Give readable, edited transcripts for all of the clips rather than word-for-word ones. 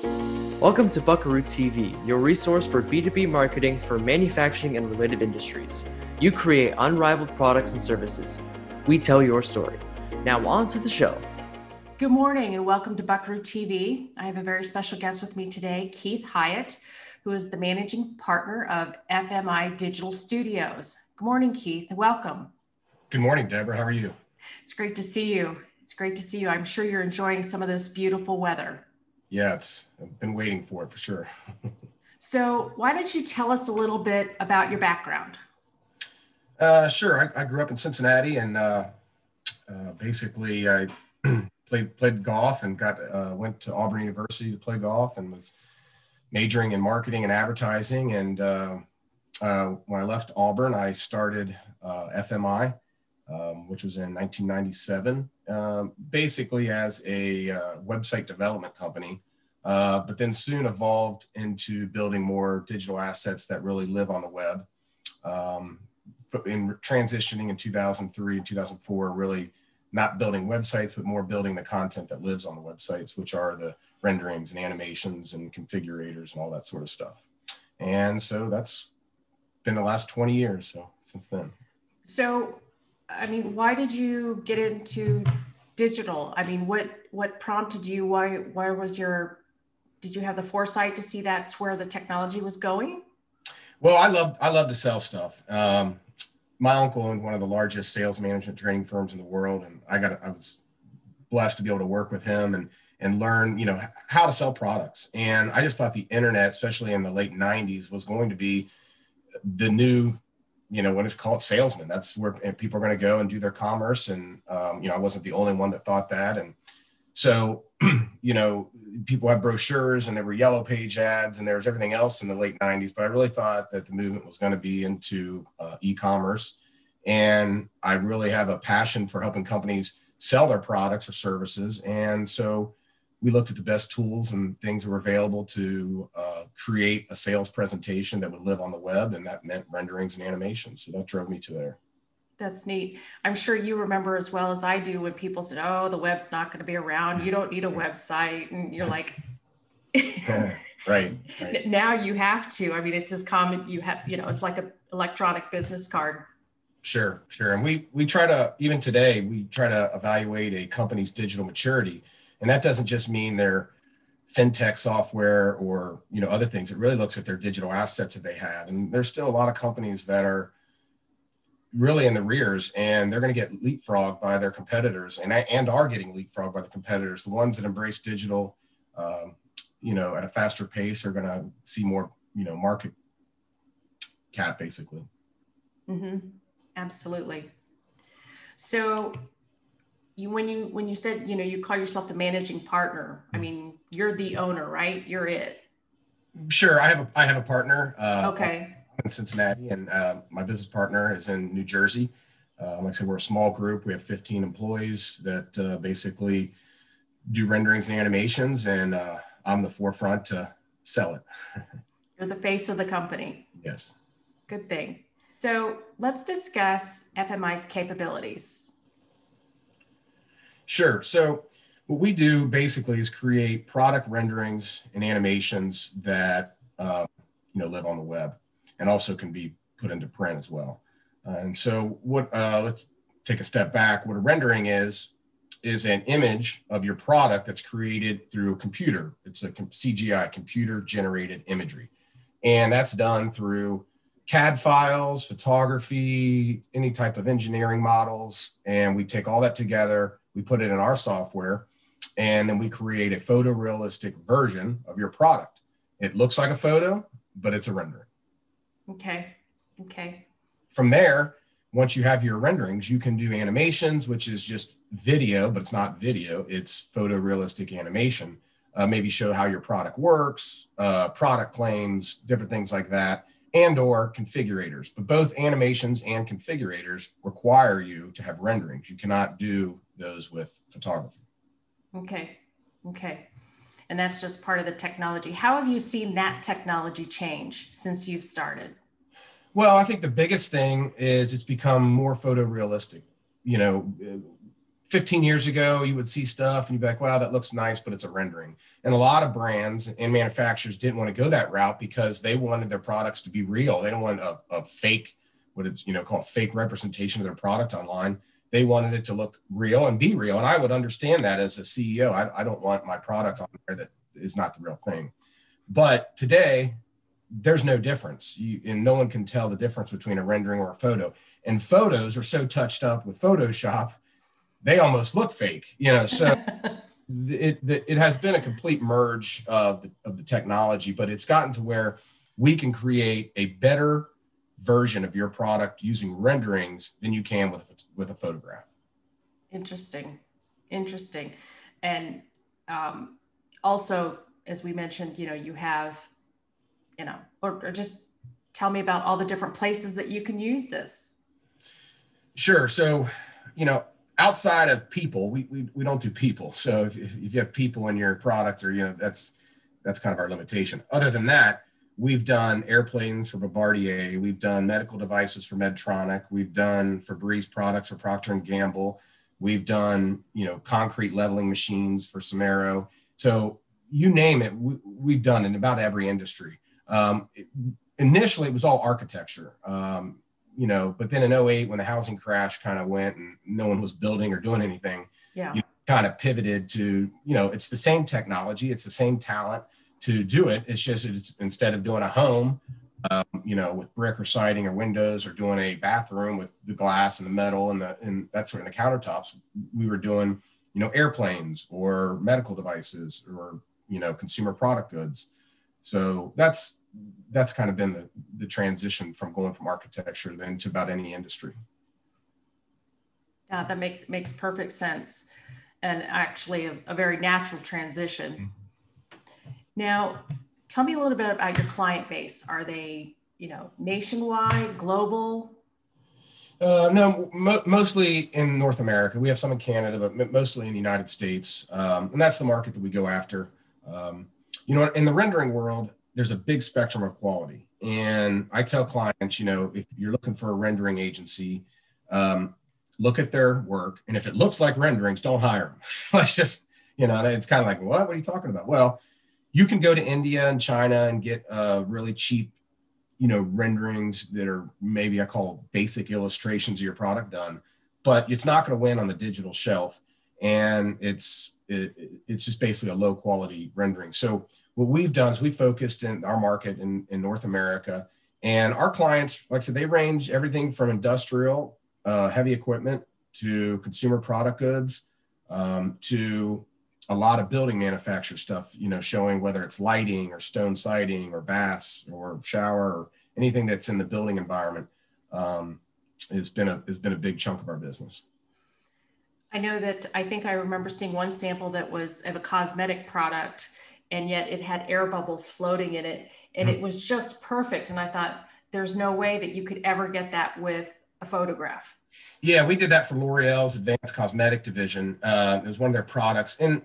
Welcome to BuckarooTV, your resource for B2B marketing for manufacturing and related industries. You create unrivaled products and services. We tell your story. Now on to the show. Good morning and welcome to BuckarooTV. I have a very special guest with me today, Keith Hyatt, who is the managing partner of FMI Digital Studios. Good morning, Keith, and welcome. Good morning, Deborah. How are you? It's great to see you. It's great to see you. I'm sure you're enjoying some of this beautiful weather. Yeah, I've been waiting for it for sure. So why don't you tell us a little bit about your background? Sure. I grew up in Cincinnati, and basically I played golf and went to Auburn University to play golf and was majoring in marketing and advertising. And when I left Auburn, I started FMI, which was in 1997, basically as a website development company, but then soon evolved into building more digital assets that really live on the web. In transitioning in 2003 and 2004, really not building websites, but more building the content that lives on the websites, which are the renderings and animations and configurators and all that sort of stuff. And so that's been the last 20 years since then. So, I mean, why did you get into digital? I mean, what prompted you? Did you have the foresight to see that's where the technology was going? Well, I love to sell stuff. My uncle owned one of the largest sales management training firms in the world, and I was blessed to be able to work with him and learn, how to sell products. And I just thought the internet, especially in the late 90s, was going to be the new, what is called salesman. That's where people are going to go and do their commerce. And, I wasn't the only one that thought that. And so, people had brochures and there were yellow page ads and there was everything else in the late 90s. But I really thought that the movement was going to be into e-commerce. And I really have a passion for helping companies sell their products or services. And so we looked at the best tools and things that were available to create a sales presentation that would live on the web. And that meant renderings and animations. So that drove me to there. That's neat. I'm sure you remember as well as I do when people said, oh, the web's not going to be around. You don't need a website. And you're like, right. Now you have to. I mean, it's as common. You have, it's like an electronic business card. Sure. And we try to, even today, we try to evaluate a company's digital maturity. And that doesn't just mean their fintech software or, other things. It really looks at their digital assets that they have. And there's still a lot of companies that are really in the rears, and they're going to get leapfrogged by their competitors and are getting leapfrogged by the competitors. The ones that embrace digital, at a faster pace are going to see more, market cap basically. Mm-hmm. Absolutely. So when you said, you call yourself the managing partner, I mean, you're the owner, right? You're it. Sure. I have a partner. Okay. In Cincinnati, and my business partner is in New Jersey. Like I said, we're a small group. We have 15 employees that basically do renderings and animations, and I'm the forefront to sell it. You're the face of the company. Yes. Good thing. So let's discuss FMI's capabilities. Sure. So what we do basically is create product renderings and animations that live on the web, and also can be put into print as well. And so let's take a step back. What a rendering is an image of your product that's created through a computer. It's a CGI, computer generated imagery. And that's done through CAD files, photography, any type of engineering models. And we take all that together, we put it in our software, and then we create a photorealistic version of your product. It looks like a photo, but it's a rendering. Okay. From there, once you have your renderings, you can do animations, which is just video, but it's not video. It's photorealistic animation. Maybe show how your product works, product claims, different things like that, and or configurators. But both animations and configurators require you to have renderings. You cannot do those with photography. Okay. And that's just part of the technology. How have you seen that technology change since you've started? Well, I think the biggest thing is it's become more photorealistic. 15 years ago, you would see stuff and you'd be like, wow, that looks nice, but it's a rendering. And a lot of brands and manufacturers didn't want to go that route because they wanted their products to be real. They don't want a fake, what it's, called fake representation of their product online. They wanted it to look real and be real. And I would understand that as a CEO. I don't want my product on there that is not the real thing. But today, there's no difference. And no one can tell the difference between a rendering or a photo. And photos are so touched up with Photoshop, they almost look fake, so it has been a complete merge of the technology, but it's gotten to where we can create a better version of your product using renderings than you can with a photograph. Interesting. And also, as we mentioned, you have, or just tell me about all the different places that you can use this. Sure. So, outside of people, we don't do people. So if you have people in your product, or that's kind of our limitation. Other than that, we've done airplanes for Bombardier. We've done medical devices for Medtronic. We've done Febreze products for Procter and Gamble. We've done concrete leveling machines for Samaro. So you name it, we've done in about every industry. Initially, it was all architecture. But then in 2008, when the housing crash kind of went and no one was building or doing anything, you kind of pivoted to, it's the same technology, it's the same talent to do it. It's just, instead of doing a home, with brick or siding or windows, or doing a bathroom with the glass and the metal and that sort of the countertops, we were doing, airplanes or medical devices or, consumer product goods. So that's kind of been the transition from going from architecture then to about any industry. Yeah, that makes perfect sense, and actually a very natural transition. Mm-hmm. Now, tell me a little bit about your client base. Are they, nationwide, global? No, mostly in North America. We have some in Canada, but mostly in the United States. And that's the market that we go after. In the rendering world, there's a big spectrum of quality. And I tell clients, if you're looking for a rendering agency, look at their work. And if it looks like renderings, don't hire them. Let's just, it's kind of like, what are you talking about? Well, you can go to India and China and get really cheap, renderings that are maybe I call basic illustrations of your product done, but it's not going to win on the digital shelf. And it's just basically a low quality rendering. So what we've done is we focused in our market in North America, and our clients, like I said, they range everything from industrial, heavy equipment to consumer product goods, to a lot of building manufacturer stuff, showing whether it's lighting or stone siding or baths or shower or anything that's in the building environment, has been a big chunk of our business. I know that I think I remember seeing one sample that was of a cosmetic product, and yet it had air bubbles floating in it, and it was just perfect. And I thought, there's no way that you could ever get that with a photograph. Yeah, we did that for L'Oreal's Advanced Cosmetic division. It was one of their products. And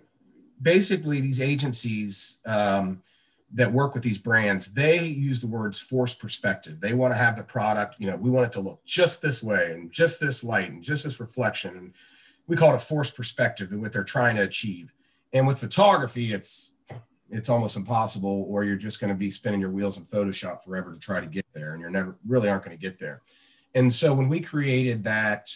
basically these agencies that work with these brands, they use the words forced perspective. They want to have the product, we want it to look just this way and just this light and just this reflection. And we call it a forced perspective of what they're trying to achieve. And with photography, it's almost impossible, or you're just going to be spinning your wheels in Photoshop forever to try to get there. And you're really aren't going to get there. And so when we created that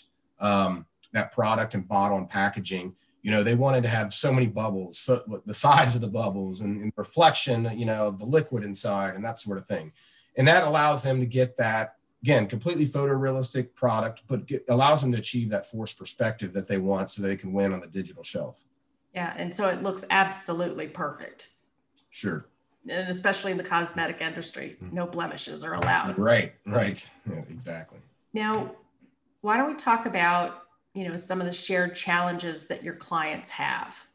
product and bottle and packaging, they wanted to have so many bubbles, so the size of the bubbles and reflection, of the liquid inside and that sort of thing. And that allows them to get that, again, completely photorealistic product, but allows them to achieve that forced perspective that they want so they can win on the digital shelf. Yeah. And so it looks absolutely perfect. Sure. And especially in the cosmetic industry, no blemishes are allowed. Right. Yeah, exactly. Now, why don't we talk about, some of the shared challenges that your clients have?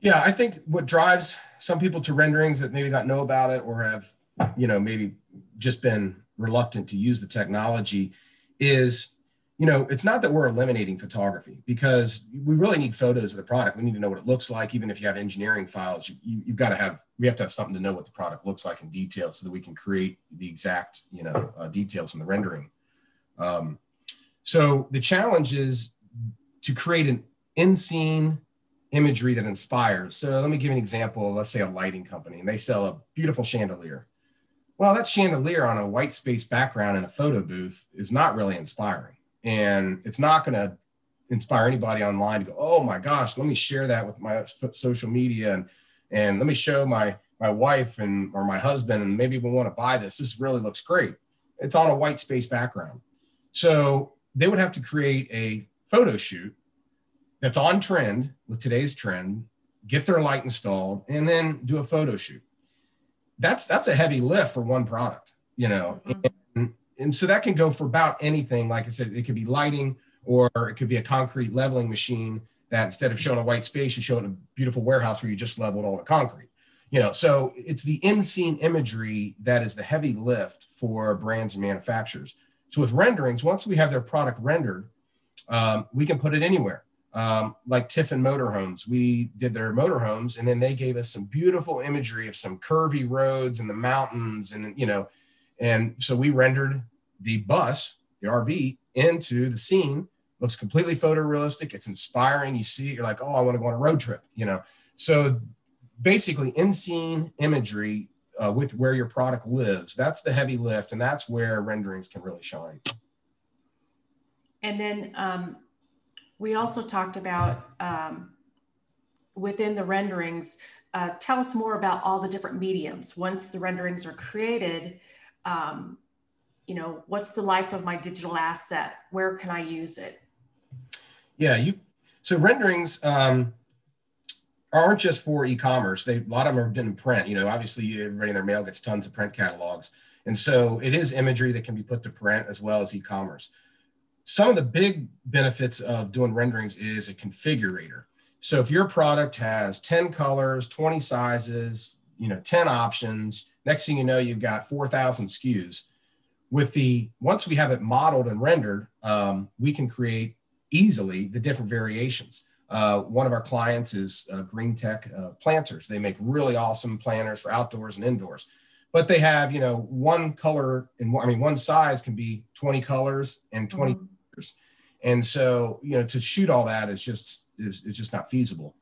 Yeah, I think what drives some people to renderings that maybe not know about it or have, maybe just been reluctant to use the technology is, it's not that we're eliminating photography, because we really need photos of the product. We need to know what it looks like. Even if you have engineering files, we have to have something to know what the product looks like in detail so that we can create the exact, details in the rendering. So the challenge is to create an in-scene imagery that inspires. So let me give you an example. Let's say a lighting company, and they sell a beautiful chandelier. Well, that chandelier on a white space background in a photo booth is not really inspiring. And it's not going to inspire anybody online to go, oh my gosh, let me share that with my social media and let me show my wife or my husband, and maybe we want to buy this. This really looks great. It's on a white space background. So they would have to create a photo shoot that's on trend with today's trend, get their light installed, and then do a photo shoot. That's a heavy lift for one product, you know. Mm-hmm. And so that can go for about anything. Like I said, it could be lighting, or it could be a concrete leveling machine that instead of showing a white space, you show it in a beautiful warehouse where you just leveled all the concrete. You know, so it's the in-scene imagery that is the heavy lift for brands and manufacturers. So with renderings, once we have their product rendered, we can put it anywhere. Like Tiffin Motorhomes, we did their motorhomes, and then they gave us some beautiful imagery of some curvy roads and the mountains, and you know, and so we rendered the bus, the RV, into the scene. Looks completely photorealistic. It's inspiring. You see it, you're like, oh, I want to go on a road trip. You know, so basically in-scene imagery with where your product lives. That's the heavy lift, and that's where renderings can really shine. And then we also talked about within the renderings, tell us more about all the different mediums. Once the renderings are created, you know, what's the life of my digital asset? Where can I use it? Yeah, so renderings aren't just for e-commerce. A lot of them are done in print. You know, obviously everybody in their mail gets tons of print catalogs. And so it is imagery that can be put to print as well as e-commerce. Some of the big benefits of doing renderings is a configurator. So if your product has 10 colors, 20 sizes, you know, 10 options, next thing you know, you've got 4,000 SKUs. Once we have it modeled and rendered, we can create easily the different variations. One of our clients is Green Tech Planters. They make really awesome planters for outdoors and indoors, but they have, you know, one color and one size can be 20 colors and 20 colors. And so, you know, to shoot all that is just not feasible.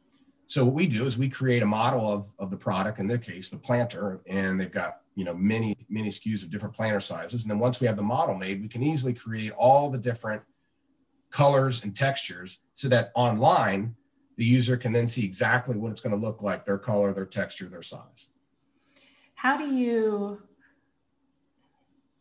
So what we do is we create a model of the product, in their case, the planter, and they've got, you know, many SKUs of different planter sizes. And then once we have the model made, we can easily create all the different colors and textures so that online the user can then see exactly what it's going to look like, their color, their texture, their size. How do you,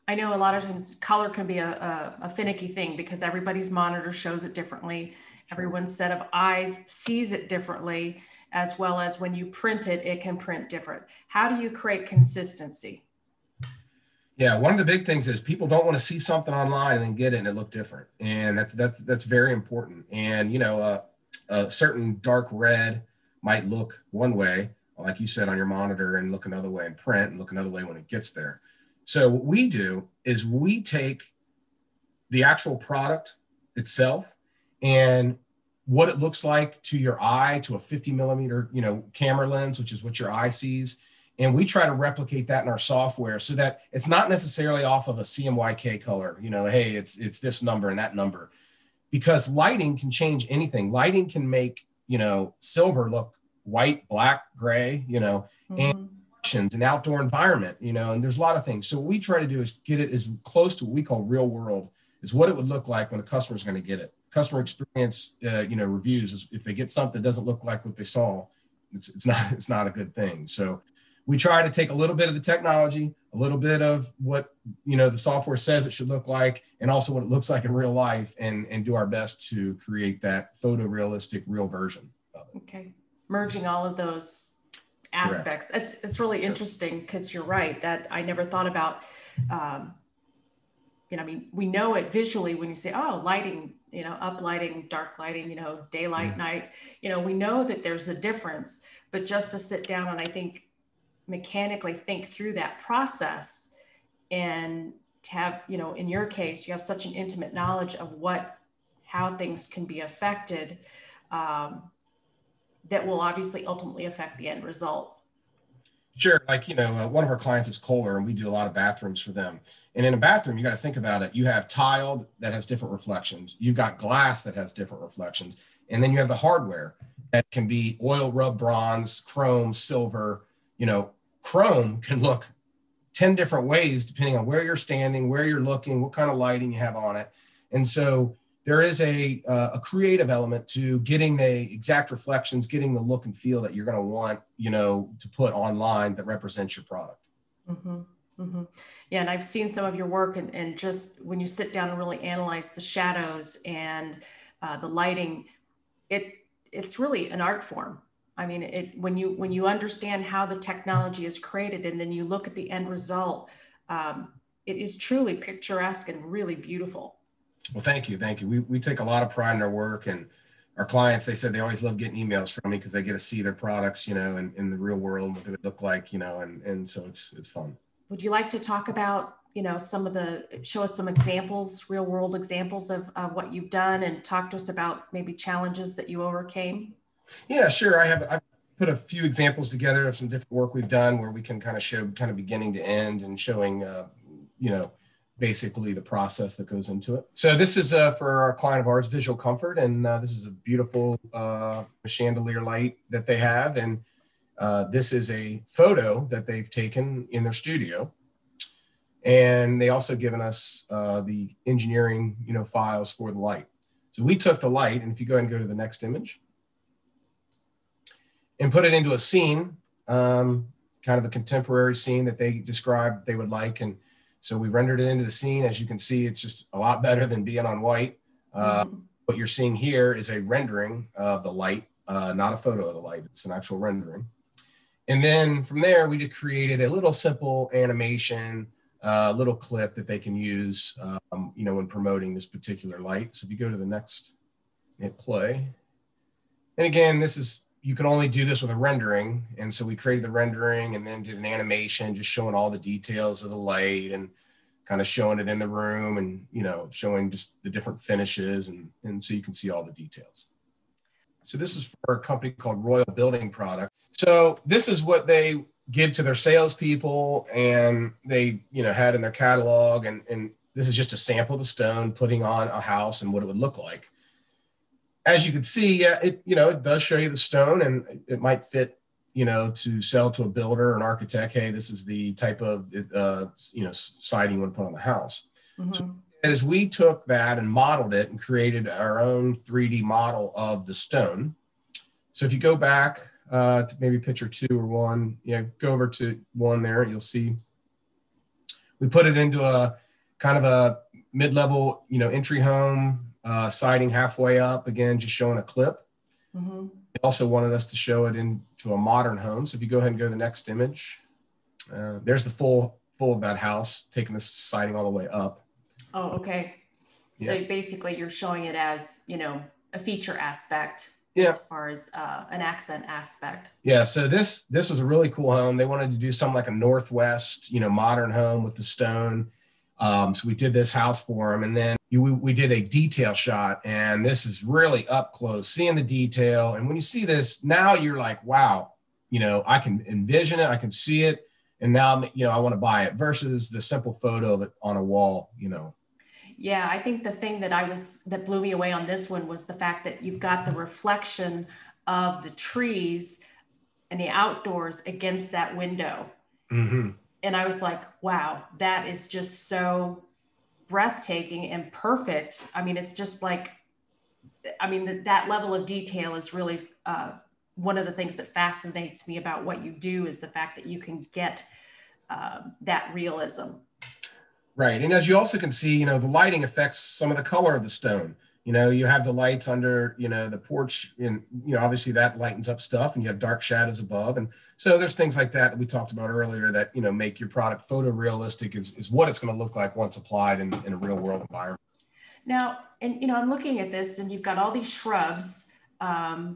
I know a lot of times color can be a finicky thing because everybody's monitor shows it differently. Everyone's set of eyes sees it differently, as well as when you print it, it can print different. How do you create consistency? Yeah, one of the big things is people don't want to see something online and then get it and it look different, and that's very important. And you know, a certain dark red might look one way, like you said, on your monitor, and look another way in print, and look another way when it gets there. So what we do is we take the actual product itself and what it looks like to your eye, to a 50 millimeter, you know, camera lens, which is what your eye sees. And we try to replicate that in our software so that it's not necessarily off of a CMYK color, you know, hey, it's this number and that number, because lighting can change anything. Lighting can make, you know, silver look white, black, gray, you know, and an outdoor environment, you know, and there's a lot of things. So what we try to do is get it as close to what we call real world, is what it would look like when the customer's going to get it. Customer experience, you know, reviews is if they get something that doesn't look like what they saw, it's not a good thing. So we try to take a little bit of the technology, a little bit of what, you know, the software says it should look like, and also what it looks like in real life, and do our best to create that photorealistic real version of it. Okay. Merging all of those aspects. It's really interesting, because you're right that I never thought about, you know, I mean, we know it visually when you say, oh, lighting, you know, up lighting, dark lighting, you know, daylight, night, you know, we know that there's a difference, but just to sit down and I think mechanically think through that process, and to have, you know, in your case, you have such an intimate knowledge of how things can be affected, that will obviously ultimately affect the end result. Sure. Like, one of our clients is Kohler, and we do a lot of bathrooms for them. And in a bathroom, you got to think about it. You have tile that has different reflections. You've got glass that has different reflections. And then you have the hardware that can be oil rub bronze, chrome, silver. Chrome can look 10 different ways depending on where you're standing, where you're looking, what kind of lighting you have on it. And so there is a creative element to getting the exact reflections, getting the look and feel that you're going to want, to put online that represents your product. Mm-hmm. Mm-hmm. Yeah. And I've seen some of your work, and just when you sit down and really analyze the shadows and the lighting, it's really an art form. I mean, when you understand how the technology is created, and then you look at the end result, it is truly picturesque and really beautiful. Well, thank you. Thank you. We take a lot of pride in our work, and our clients, they said they always love getting emails from me because they get to see their products, in the real world, what they would look like, and so it's fun. Would you like to talk about, show us some examples, real world examples of what you've done, and talk to us about maybe challenges that you overcame? Yeah, sure. I've put a few examples together of some different work we've done where we can kind of show kind of beginning to end and showing, basically the process that goes into it. So this is for our client of ours, Visual Comfort, and this is a beautiful chandelier light that they have, and this is a photo that they've taken in their studio, and they also given us the engineering files for the light. So we took the light, and if you go ahead and go to the next image, and put it into a scene, kind of a contemporary scene that they described they would like. And so we rendered it into the scene. As you can see, it's just a lot better than being on white. What you're seeing here is a rendering of the light, not a photo of the light. It's an actual rendering. And then from there, we just created a little simple animation, little clip that they can use, when promoting this particular light. So if you go to the next, hit play. And again, you can only do this with a rendering. And so we created the rendering and then did an animation, just showing all the details of the light and kind of showing it in the room and, showing just the different finishes. And so you can see all the details. So this is for a company called Royal Building Product. So this is what they give to their salespeople, and they, had in their catalog. And this is just a sample of the stone putting on a house and what it would look like. As you can see, yeah, it does show you the stone, and it might fit, to sell to a builder or an architect. Hey, this is the type of, siding you want to put on the house. Mm-hmm. So as we took that and modeled it and created our own 3D model of the stone. So if you go back to maybe picture 2 or 1, go over to 1 there, you'll see we put it into a kind of a mid-level, entry home. Siding halfway up, again, just showing a clip. Mm-hmm. They also wanted us to show it into a modern home. So if you go ahead and go to the next image, there's the full of that house, taking the siding all the way up. Oh, okay. So yeah. Basically you're showing it as, a feature aspect, as far as an accent aspect. Yeah. So this was a really cool home. They wanted to do something like a Northwest, modern home with the stone. So we did this house for them, and then we did a detail shot, and this is really up close, seeing the detail. And when you see this, now you're like, wow, I can envision it, I can see it, and now, I want to buy it, versus the simple photo of it on a wall, Yeah, I think the thing that blew me away on this one was the fact that you've got the reflection of the trees and the outdoors against that window. Mm-hmm. And I was like, wow, that is just so breathtaking and perfect. I mean, it's just like, that level of detail is really one of the things that fascinates me about what you do, is the fact that you can get that realism. Right. And as you also can see, the lighting affects some of the color of the stone. You have the lights under, the porch, and, obviously that lightens up stuff, and you have dark shadows above. And so there's things like that we talked about earlier that, make your product photorealistic is what it's going to look like once applied in a real world environment. Now, and, I'm looking at this, and you've got all these shrubs. And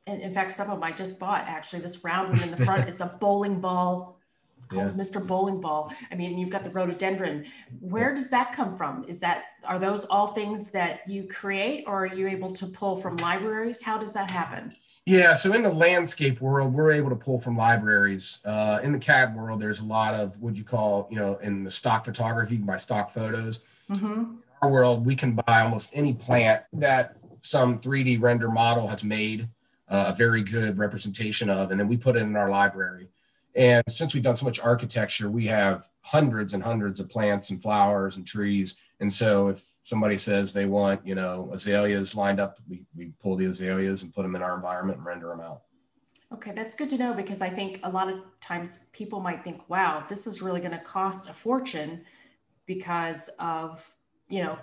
in fact, some of them I just bought, actually, this round one in the front, it's a bowling ball called Mr. Bowling Ball. I mean, you've got the rhododendron. Where does that come from? Are those all things that you create, or are you able to pull from libraries? How does that happen? Yeah, so in the landscape world, we're able to pull from libraries. In the CAD world, there's a lot of what you call, in the stock photography, you can buy stock photos. Mm-hmm. In our world, we can buy almost any plant that some 3D render model has made a very good representation of, and then we put it in our library. And since we've done so much architecture, we have hundreds and hundreds of plants and flowers and trees. And so if somebody says they want, azaleas lined up, we pull the azaleas and put them in our environment and render them out. Okay, that's good to know, because I think a lot of times people might think, wow, this is really going to cost a fortune because of,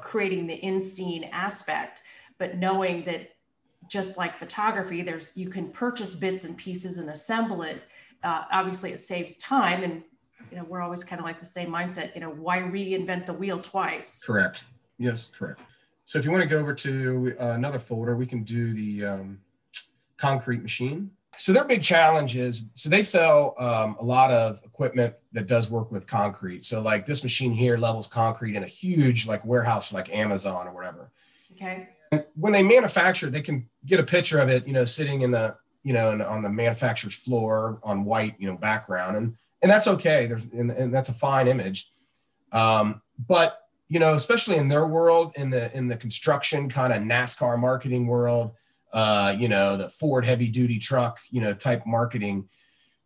creating the in-scene aspect. But knowing that just like photography, you can purchase bits and pieces and assemble it. Obviously, it saves time, and we're always kind of like the same mindset. Why reinvent the wheel twice? Correct. Yes, correct. So if you want to go over to another folder, we can do the concrete machine. So their big challenge is, so they sell a lot of equipment that does work with concrete. So like this machine here levels concrete in a huge like warehouse like Amazon or whatever. Okay. And when they manufacture, they can get a picture of it, sitting in the, on the manufacturer's floor on white, background. And that's okay. And that's a fine image. But, especially in their world, in the construction kind of NASCAR marketing world, the Ford heavy duty truck, type marketing,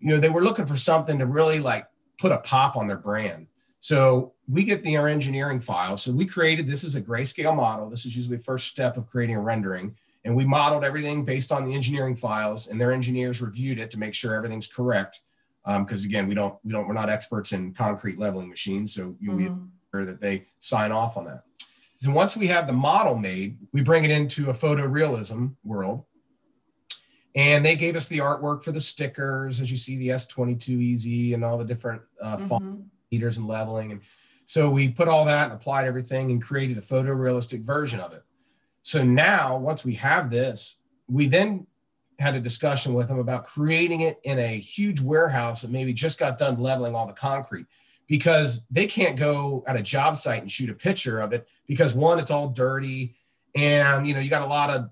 they were looking for something to really like put a pop on their brand. So we get our engineering file. So we created, this is a grayscale model. This is usually the first step of creating a rendering. And we modeled everything based on the engineering files, and their engineers reviewed it to make sure everything's correct. Because again, we're not experts in concrete leveling machines. So we sure that they sign off on that. So once we have the model made, we bring it into a photorealism world. And they gave us the artwork for the stickers, as you see the S22EZ and all the different font meters and leveling. And so we put all that and applied everything and created a photorealistic version of it. So now, once we have this, we then had a discussion with them about creating it in a huge warehouse that maybe just got done leveling all the concrete, because they can't go at a job site and shoot a picture of it because, one, it's all dirty, and you got a lot of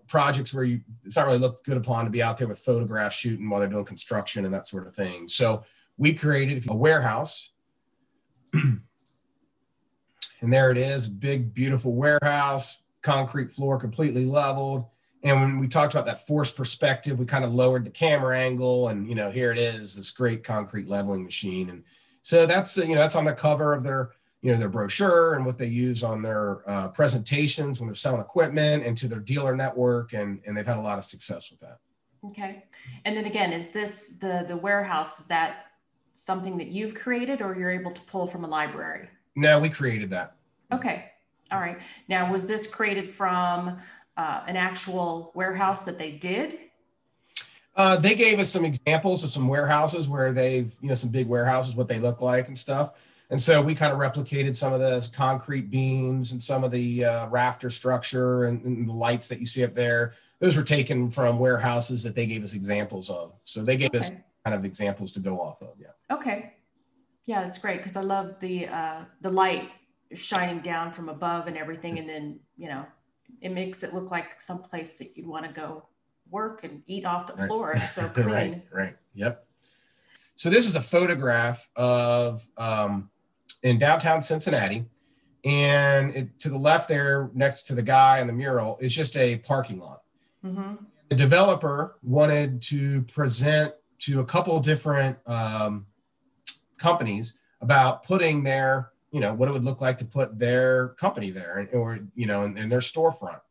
projects where it's not really looked good upon to be out there with photographs shooting while they're doing construction and that sort of thing. So we created a warehouse, and there it is, big beautiful warehouse, concrete floor, completely leveled. And when we talked about that forced perspective, we kind of lowered the camera angle, and here it is, this great concrete leveling machine. And so that's that's on the cover of their their brochure and what they use on their presentations when they're selling equipment and to their dealer network, and they've had a lot of success with that. Okay. And then again, is this the warehouse, is that something that you've created, or you're able to pull from a library? No, we created that. Okay. All right. Now, was this created from an actual warehouse that they did? They gave us some examples of some warehouses where they've, some big warehouses, what they look like and stuff. And so we kind of replicated some of the concrete beams and some of the rafter structure and the lights that you see up there. Those were taken from warehouses that they gave us examples of. So they gave us kind of examples to go off of. Yeah. Okay. Yeah, that's great, because I love the light shining down from above and everything. And then, it makes it look like some place that you'd want to go work and eat off the floor. It's so clean. Right. Yep. So this is a photograph of in downtown Cincinnati, and to the left there, next to the guy on the mural, is just a parking lot. Mm-hmm. The developer wanted to present to a couple of different companies about putting their, what it would look like to put their company there, or in their storefront.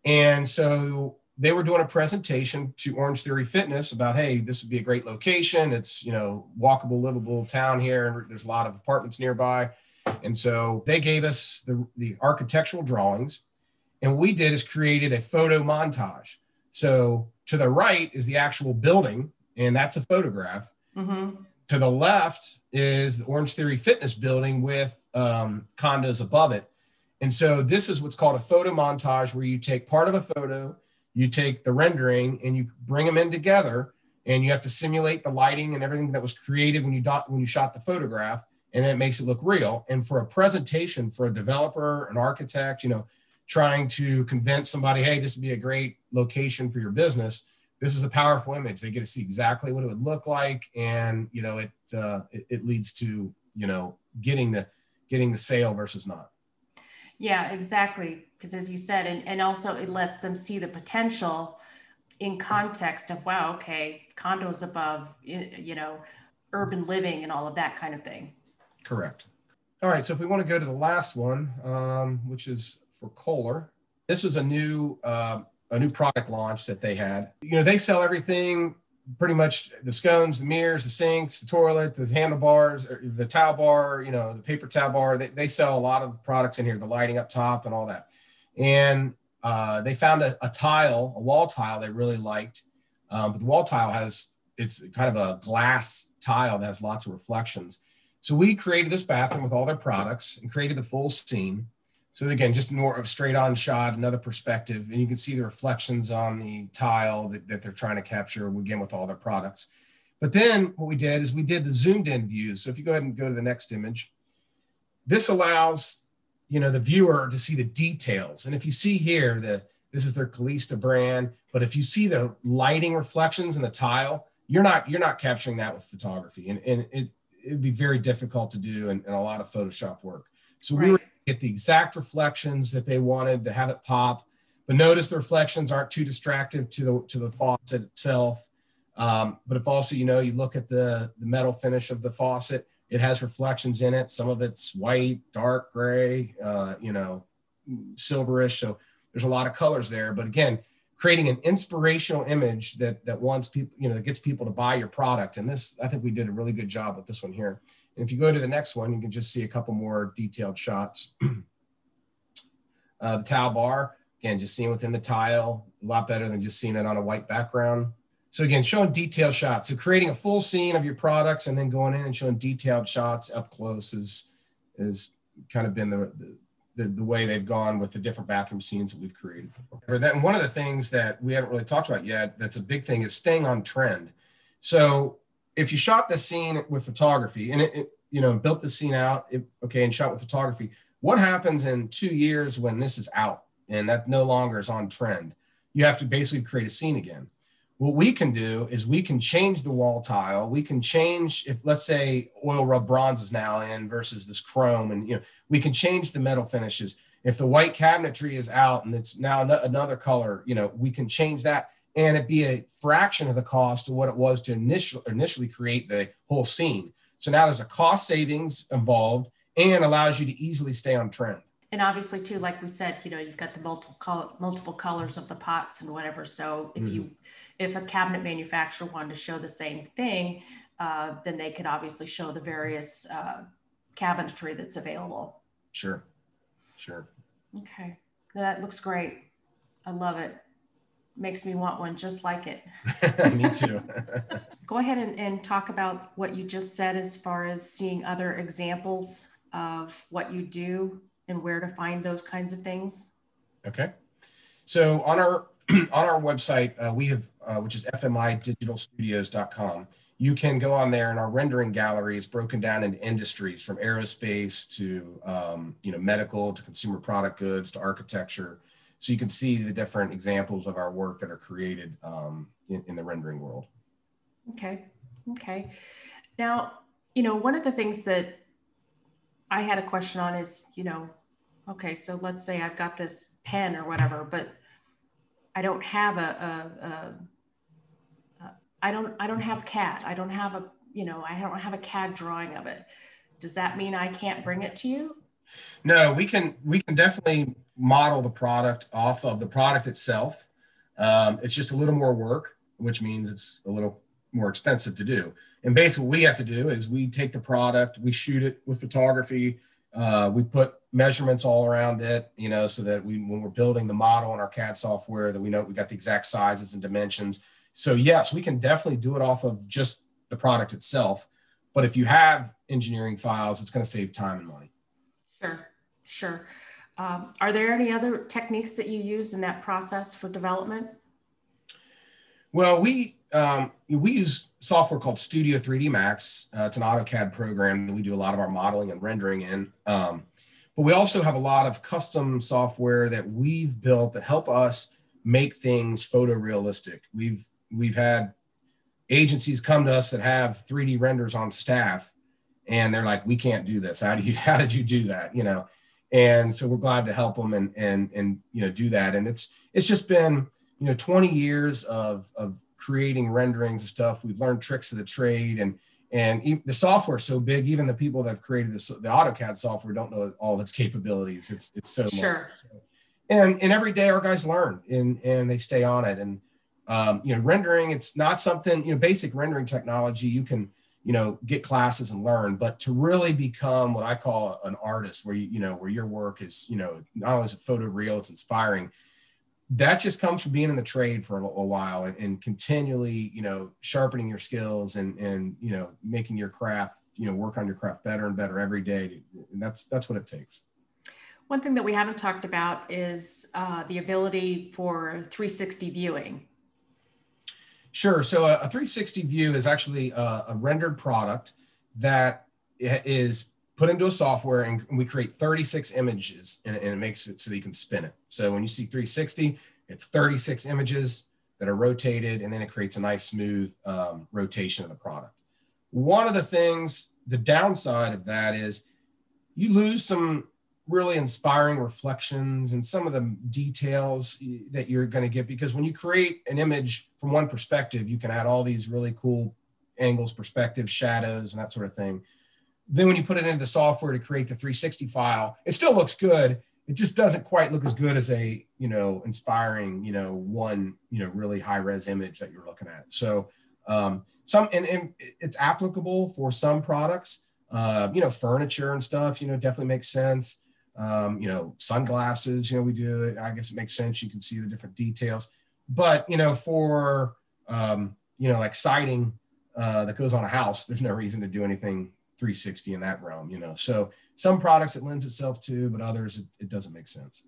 And so they were doing a presentation to Orange Theory Fitness about, hey, this would be a great location. It's, walkable, livable town here, and there's a lot of apartments nearby. And so they gave us the architectural drawings, and what we did is created a photo montage. So to the right is the actual building, and that's a photograph. Mm-hmm. To the left is the Orange Theory Fitness building with condos above it. And so this is what's called a photo montage, where you take part of a photo, you take the rendering, and you bring them in together, and you have to simulate the lighting and everything that was created when you shot the photograph, and it makes it look real. And for a presentation, for a developer, an architect, trying to convince somebody, hey, this would be a great location for your business, this is a powerful image. They get to see exactly what it would look like, and it leads to getting the sale versus not. Yeah, exactly. Because as you said, and also it lets them see the potential in context of, wow, okay, condos above, urban living and all of that kind of thing. Correct. All right, so if we want to go to the last one, which is for Kohler, this was a new product launch that they had. They sell everything, pretty much the scones, the mirrors, the sinks, the toilet, the handlebars, the towel bar, the paper towel bar. They sell a lot of products in here, the lighting up top and all that. And they found a wall tile they really liked. But the wall tile it's kind of a glass tile that has lots of reflections. So we created this bathroom with all their products and created the full scene. So again, just more of straight on shot, another perspective, and you can see the reflections on the tile that they're trying to capture, again, with all their products. But then what we did is we did the zoomed in views. So if you go ahead and go to the next image, this allows, the viewer to see the details. And if you see here, this is their Calista brand, but if you see the lighting reflections in the tile, you're not capturing that with photography. And it'd be very difficult to do in a lot of Photoshop work. So we were get the exact reflections that they wanted to have it pop, but notice the reflections aren't too distractive to the faucet itself. But if also, you look at the metal finish of the faucet, it has reflections in it. Some of it's white, dark gray, silverish. So there's a lot of colors there. But again, creating an inspirational image that wants people, that gets people to buy your product. And this, I think we did a really good job with this one here. And if you go to the next one, you can just see a couple more detailed shots. The towel bar, again, just seeing within the tile, a lot better than just seeing it on a white background. So again, showing detailed shots. So creating a full scene of your products and then going in and showing detailed shots up close is kind of been the way they've gone with the different bathroom scenes that we've created. And one of the things that we haven't really talked about yet, that's a big thing, is staying on trend. So if you shot the scene with photography and it built the scene out, and shot with photography, what happens in 2 years when this is out and that no longer is on trend? You have to basically create a scene again. What we can do is we can change the wall tile. We can change, if let's say oil rub bronze is now in versus this chrome, and we can change the metal finishes. If the white cabinetry is out and it's now another color, we can change that, and it be a fraction of the cost of what it was to initially create the whole scene. So now there's a cost savings involved and allows you to easily stay on trend. And obviously too, like we said, you've got the multiple colors of the pots and whatever. So if a cabinet manufacturer wanted to show the same thing, then they could obviously show the various cabinetry that's available. Sure. Okay, that looks great. I love it. Makes me want one just like it. Me too. Go ahead and talk about what you just said as far as seeing other examples of what you do and where to find those kinds of things. Okay. So on our website, we have, which is FMIDigitalStudios.com. You can go on there, and our rendering gallery is broken down into industries, from aerospace to, medical, to consumer product goods, to architecture. So you can see the different examples of our work that are created in the rendering world. Okay. Now, one of the things that I had a question on is, okay, so let's say I've got this pen or whatever, but I don't have I don't have CAD. I don't have I don't have a CAD drawing of it. Does that mean I can't bring it to you? No, we can definitely model the product off of the product itself. It's just a little more work, which means it's a little more expensive to do. And basically what we have to do is we take the product, we shoot it with photography, we put measurements all around it, so that when we're building the model in our CAD software, that we know we got the exact sizes and dimensions. So yes, we can definitely do it off of just the product itself. But if you have engineering files, it's going to save time and money. Sure. Are there any other techniques that you use in that process for development? Well, we we use software called Studio 3D Max. It's an AutoCAD program that we do a lot of our modeling and rendering in. But we also have a lot of custom software that we've built that help us make things photorealistic. We've had agencies come to us that have 3D renders on staff, and they're like, we can't do this. How did you do that? And so we're glad to help them and do that. And it's just been 20 years of creating renderings and stuff. We've learned tricks of the trade, and the software is so big, even the people that have created the AutoCAD software don't know all of its capabilities. It's so sure. much. So, and every day our guys learn and they stay on it. And rendering, it's not something, basic rendering technology, you can get classes and learn, but to really become what I call an artist, where where your work is, not only is it photoreal, it's inspiring. That just comes from being in the trade for a while and continually, sharpening your skills and making your craft, work on your craft better and better every day. And that's what it takes. One thing that we haven't talked about is the ability for 360 viewing. Sure. So a 360 view is actually a rendered product that is put into a software, and we create 36 images, and it makes it so that you can spin it. So when you see 360, it's 36 images that are rotated, and then it creates a nice smooth rotation of the product. One of the things, the downside of that is you lose some really inspiring reflections and some of the details that you're going to get, because when you create an image from one perspective, you can add all these really cool angles, perspectives, shadows, and that sort of thing. Then when you put it into software to create the 360 file, it still looks good. It just doesn't quite look as good as a, inspiring, one, really high res image that you're looking at. So and it's applicable for some products, furniture and stuff, definitely makes sense. Sunglasses, we do it. I guess it makes sense. You can see the different details, but, for, like siding that goes on a house, there's no reason to do anything 360 in that realm, so some products it lends itself to, but others it doesn't make sense.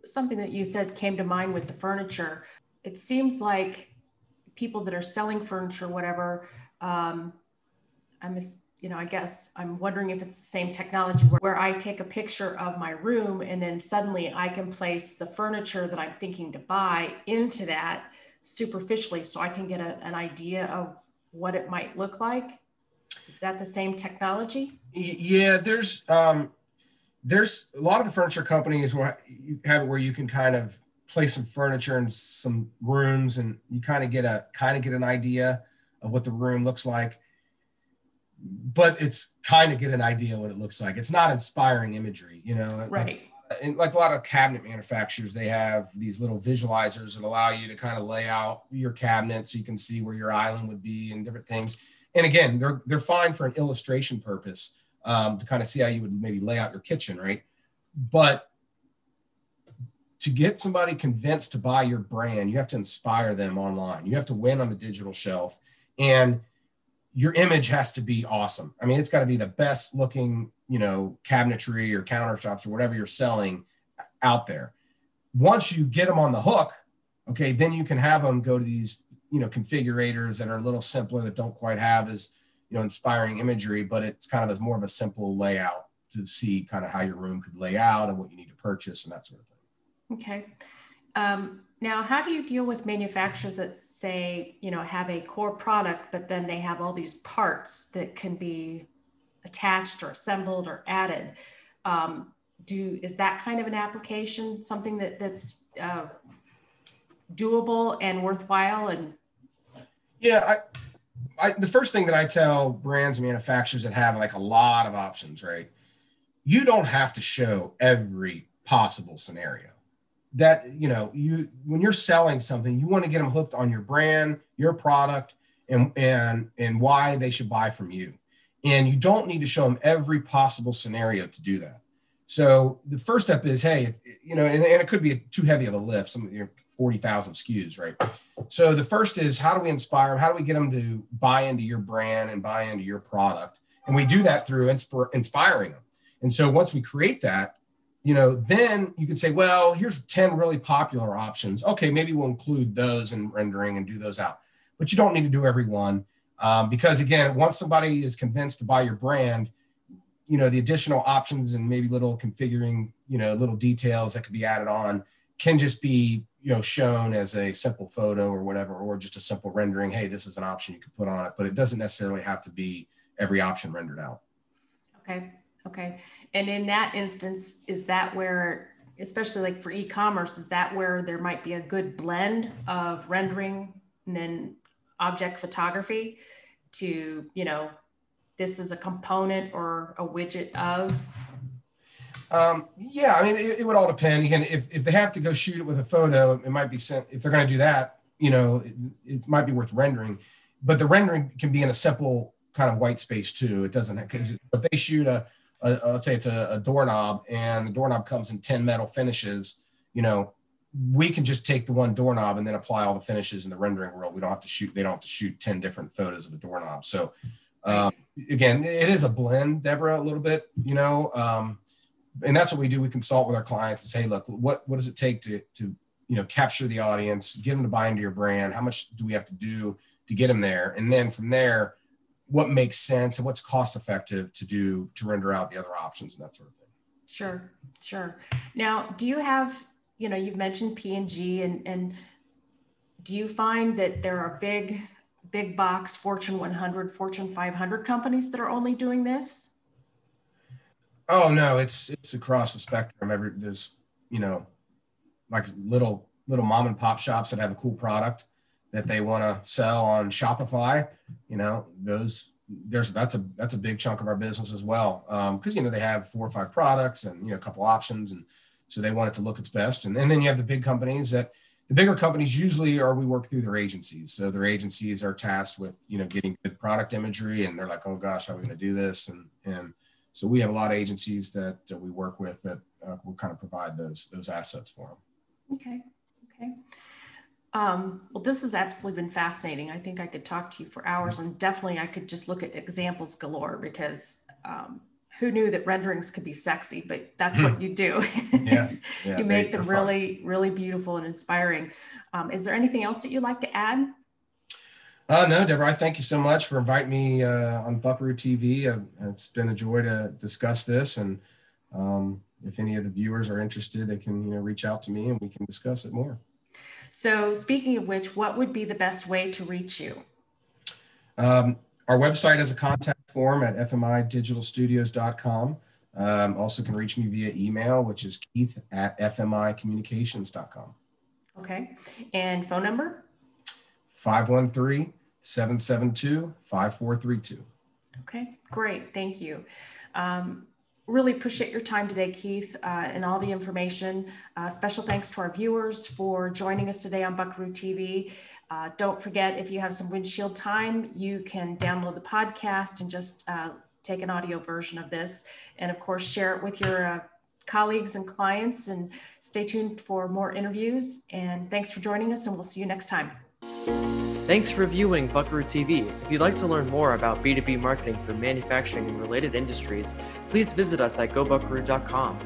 Something that you said came to mind with the furniture. It seems like people that are selling furniture, whatever, I guess I'm wondering if it's the same technology where I take a picture of my room and then suddenly I can place the furniture that I'm thinking to buy into that superficially, so I can get an idea of what it might look like. Is that the same technology? Yeah, there's a lot of the furniture companies where you have it where you can kind of place some furniture in some rooms, and you kind of get an idea of what the room looks like. But it's kind of get an idea what it looks like. It's not inspiring imagery, Right. Like a lot of cabinet manufacturers, they have these little visualizers that allow you to kind of lay out your cabinet so you can see where your island would be and different things. And again, they're fine for an illustration purpose, to kind of see how you would maybe lay out your kitchen, right? But to get somebody convinced to buy your brand, you have to inspire them online. You have to win on the digital shelf, and your image has to be awesome. I mean, it's got to be the best looking, cabinetry or countertops or whatever you're selling out there. Once you get them on the hook, okay, then you can have them go to these, configurators that are a little simpler, that don't quite have as, inspiring imagery, but it's kind of more of a simple layout to see kind of how your room could lay out and what you need to purchase and that sort of thing. Okay. Now, how do you deal with manufacturers that say, have a core product, but then they have all these parts that can be attached or assembled or added? Is that kind of an application something that's doable and worthwhile? And yeah, the first thing that I tell brands and manufacturers that have like a lot of options, right? You don't have to show every possible scenario. That, when you're selling something, you want to get them hooked on your brand, your product, and why they should buy from you. And you don't need to show them every possible scenario to do that. So the first step is, hey, and it could be too heavy of a lift, some of your 40,000 SKUs, right? So the first is, how do we inspire them? How do we get them to buy into your brand and buy into your product? And we do that through inspiring them. And so once we create that, then you could say, well, here's 10 really popular options. Okay, maybe we'll include those in rendering and do those out. but you don't need to do every one. Because again, once somebody is convinced to buy your brand, the additional options and maybe little configuring, little details that could be added on can just be, shown as a simple photo or whatever, or just a simple rendering. Hey, this is an option you could put on it, but it doesn't necessarily have to be every option rendered out. Okay. Okay. And in that instance, is that where, especially like for e-commerce, is that where there might be a good blend of rendering and then object photography to, this is a component or a widget of? Yeah, I mean, it would all depend. Again, if they have to go shoot it with a photo, it might be sent. If they're going to do that, it might be worth rendering. But the rendering can be in a simple kind of white space too. It doesn't, because if they shoot let's say it's a doorknob and the doorknob comes in 10 metal finishes, we can just take the one doorknob and then apply all the finishes in the rendering world. They don't have to shoot 10 different photos of the doorknob. So again, it is a blend, Deborah, a little bit, and that's what we do. We consult with our clients and say, look, what does it take to capture the audience, get them to buy into your brand? How much do we have to do to get them there? And then from there, what makes sense and what's cost effective to render out the other options and that sort of thing. Sure. Now, do you have, you've mentioned P&G and do you find that there are big box Fortune 100, Fortune 500 companies that are only doing this? Oh no, it's across the spectrum. There's, like little mom and pop shops that have a cool product that they want to sell on Shopify. That's a big chunk of our business as well. Because they have 4 or 5 products and a couple options, and so they want it to look its best. And then you have the big companies the bigger companies usually we work through their agencies. So their agencies are tasked with getting good product imagery, and they're like, oh gosh, how are we going to do this? And so we have a lot of agencies that we work with that will kind of provide those assets for them. Okay. Well, this has absolutely been fascinating. I think I could talk to you for hours, and definitely I could just look at examples galore, because who knew that renderings could be sexy, but that's what you do. Yeah, you make them really, really beautiful and inspiring. Is there anything else that you'd like to add? No, Deborah, I thank you so much for inviting me on Buckaroo TV. It's been a joy to discuss this. And if any of the viewers are interested, they can reach out to me and we can discuss it more. So speaking of which, what would be the best way to reach you? Our website has a contact form at fmidigitalstudios.com. Also can reach me via email, which is keith@fmicommunications.com. Okay. And phone number? 513-772-5432. Okay, great. Thank you. Really appreciate your time today, Keith, and all the information. Special thanks to our viewers for joining us today on Buckaroo TV. Don't forget, if you have some windshield time, you can download the podcast and just take an audio version of this. And of course, share it with your colleagues and clients, and stay tuned for more interviews. And thanks for joining us, and we'll see you next time. Thanks for viewing Buckaroo TV. If you'd like to learn more about B2B marketing for manufacturing and related industries, please visit us at gobuckaroo.com.